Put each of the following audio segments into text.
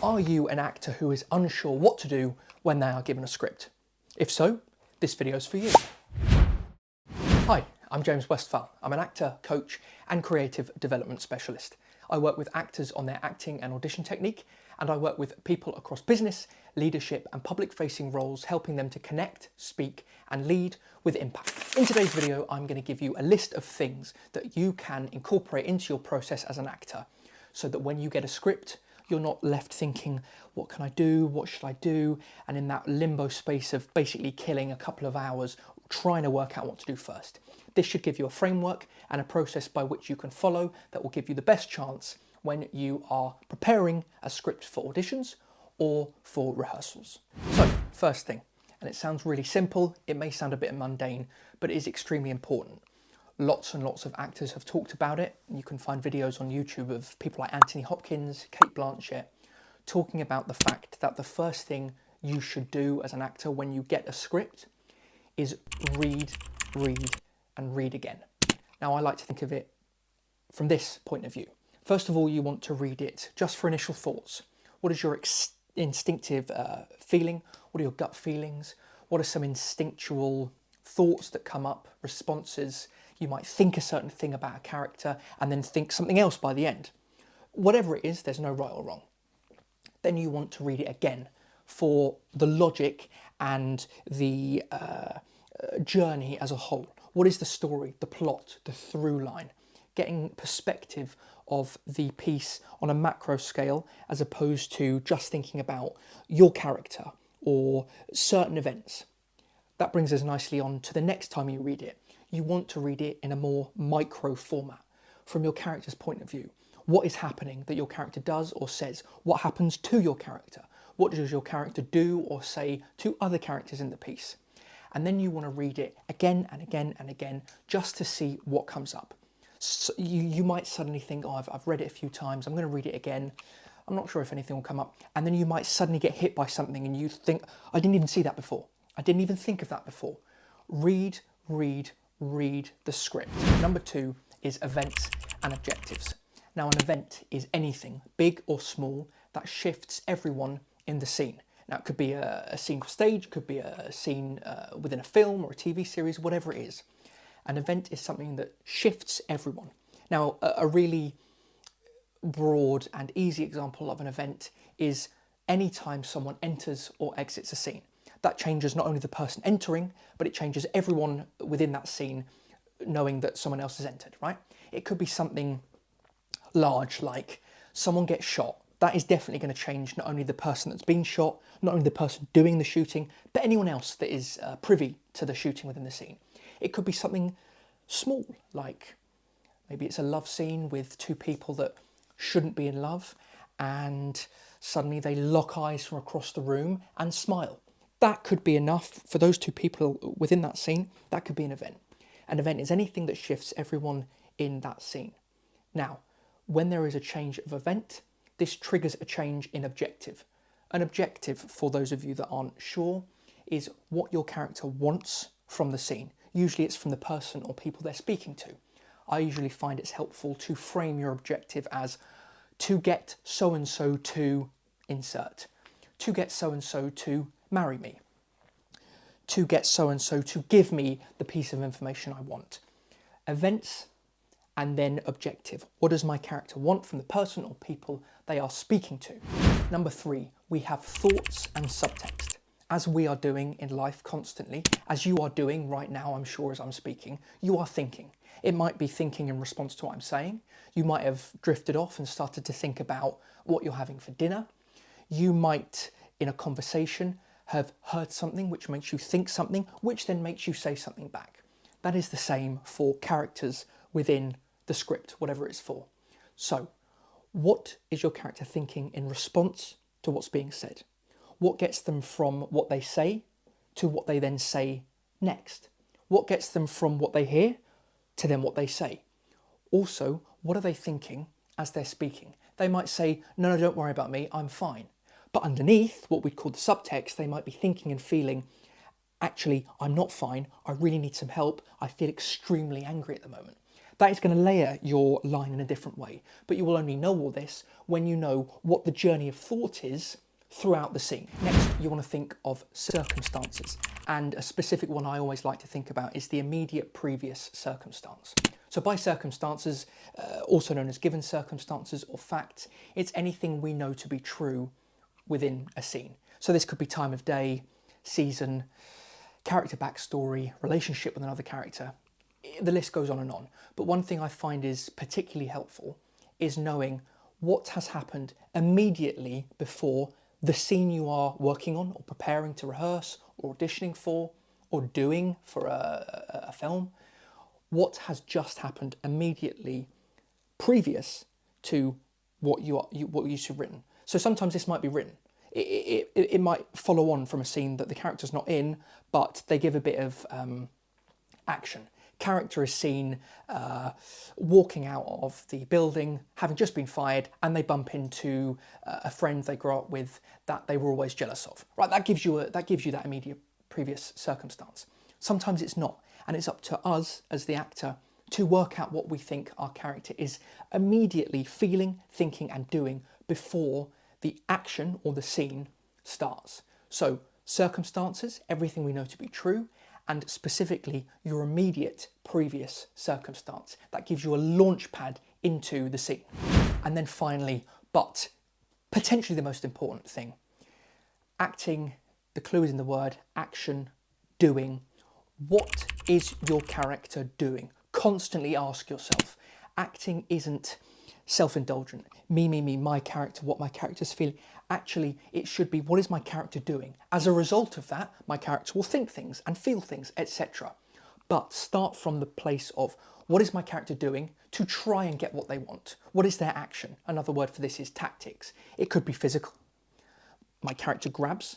Are you an actor who is unsure what to do when they are given a script? If so, this video is for you. Hi, I'm James Westphal. I'm an actor, coach and creative development specialist. I work with actors on their acting and audition technique, and I work with people across business, leadership and public-facing roles, helping them to connect, speak and lead with impact. In today's video, I'm going to give you a list of things that you can incorporate into your process as an actor, so that when you get a script, you're not left thinking, what can I do? What should I do? And in that limbo space of basically killing a couple of hours trying to work out what to do first. This should give you a framework and a process by which you can follow that will give you the best chance when you are preparing a script for auditions or for rehearsals. So, first thing, and it sounds really simple, it may sound a bit mundane, but it is extremely important. Lots and lots of actors have talked about it. You can find videos on YouTube of people like Anthony Hopkins, Cate Blanchett, talking about the fact that the first thing you should do as an actor when you get a script is read, and read again. Now, I like to think of it from this point of view. First of all, you want to read it just for initial thoughts. What is your instinctive feeling? What are your gut feelings? What are some instinctual thoughts that come up, responses? You might think a certain thing about a character and then think something else by the end. Whatever it is, there's no right or wrong. Then you want to read it again for the logic and the journey as a whole. What is the story, the plot, the through line? Getting perspective of the piece on a macro scale as opposed to just thinking about your character or certain events. That brings us nicely on to the next time you read it. You want to read it in a more micro format, from your character's point of view. What is happening that your character does or says? What happens to your character? What does your character do or say to other characters in the piece? And then you want to read it again and again and again, just to see what comes up. So you might suddenly think, oh, I've read it a few times, I'm going to read it again. I'm not sure if anything will come up. And then you might suddenly get hit by something and you think, I didn't even see that before. I didn't even think of that before. Read the script. Number 2 is events and objectives. Now, an event is anything, big or small, that shifts everyone in the scene. Now, it could be a scene for stage, it could be a scene within a film or a TV series, whatever it is. An event is something that shifts everyone. Now, a really broad and easy example of an event is any time someone enters or exits a scene. That changes not only the person entering, but it changes everyone within that scene knowing that someone else has entered, right? It could be something large, like someone gets shot. That is definitely going to change not only the person that's been shot, not only the person doing the shooting, but anyone else that is privy to the shooting within the scene. It could be something small, like maybe it's a love scene with two people that shouldn't be in love, and suddenly they lock eyes from across the room and smile. That could be enough for those two people within that scene. That could be an event. An event is anything that shifts everyone in that scene. Now, when there is a change of event, this triggers a change in objective. An objective, for those of you that aren't sure, is what your character wants from the scene. Usually it's from the person or people they're speaking to. I usually find it's helpful to frame your objective as to get so-and-so to insert, to get so-and-so to marry me, to get so-and-so to give me the piece of information I want. Events and then objective. What does my character want from the person or people they are speaking to? Number 3, we have thoughts and subtext. As we are doing in life constantly, as you are doing right now, I'm sure as I'm speaking, you are thinking. It might be thinking in response to what I'm saying. You might have drifted off and started to think about what you're having for dinner. You might, in a conversation, have heard something which makes you think something, which then makes you say something back. That is the same for characters within the script, whatever it's for. So, what is your character thinking in response to what's being said? What gets them from what they say to what they then say next? What gets them from what they hear to then what they say? Also, what are they thinking as they're speaking? They might say, no, don't worry about me, I'm fine. But underneath, what we'd call the subtext, they might be thinking and feeling, actually, I'm not fine, I really need some help, I feel extremely angry at the moment. That is going to layer your line in a different way, but you will only know all this when you know what the journey of thought is throughout the scene. Next, you want to think of circumstances, and a specific one I always like to think about is the immediate previous circumstance. So by circumstances, also known as given circumstances or facts, it's anything we know to be true within a scene. So this could be time of day, season, character backstory, relationship with another character. The list goes on and on. But one thing I find is particularly helpful is knowing what has happened immediately before the scene you are working on or preparing to rehearse or auditioning for or doing for a film. What has just happened immediately previous to what you should have written. So sometimes this might be written. It might follow on from a scene that the character's not in, but they give a bit of action. Character is seen walking out of the building, having just been fired, and they bump into a friend they grew up with that they were always jealous of. Right, that gives you that immediate previous circumstance. Sometimes it's not, and it's up to us as the actor to work out what we think our character is immediately feeling, thinking, and doing before the action or the scene starts. So circumstances, everything we know to be true, and specifically your immediate previous circumstance. That gives you a launch pad into the scene. And then finally, but potentially the most important thing, acting, the clue is in the word action, doing. What is your character doing? Constantly ask yourself. Acting isn't self-indulgent. Me, my character, what my character's feeling. Actually, it should be, what is my character doing? As a result of that, my character will think things and feel things, etc. But start from the place of, what is my character doing to try and get what they want? What is their action? Another word for this is tactics. It could be physical, my character grabs,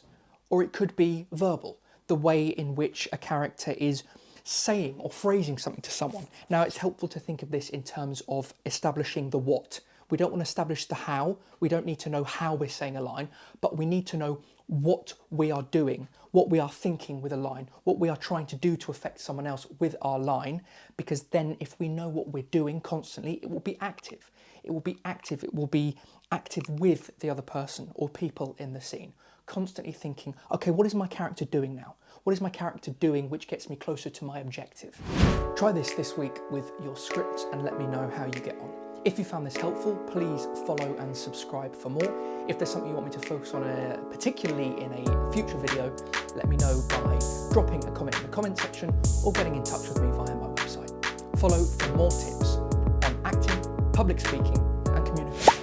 or it could be verbal, the way in which a character is saying or phrasing something to someone. Now, it's helpful to think of this in terms of establishing the what. We don't want to establish the how. We don't need to know how we're saying a line, but we need to know what we are doing, what we are thinking with a line, what we are trying to do to affect someone else with our line, because then if we know what we're doing constantly, it will be active. It will be active. It will be active with the other person or people in the scene. Constantly thinking, okay, what is my character doing now? What is my character doing which gets me closer to my objective? Try this week with your script and let me know how you get on. If you found this helpful, please follow and subscribe for more. If there's something you want me to focus on, particularly in a future video, let me know by dropping a comment in the comment section or getting in touch with me via my website. Follow for more tips on acting, public speaking, and communication.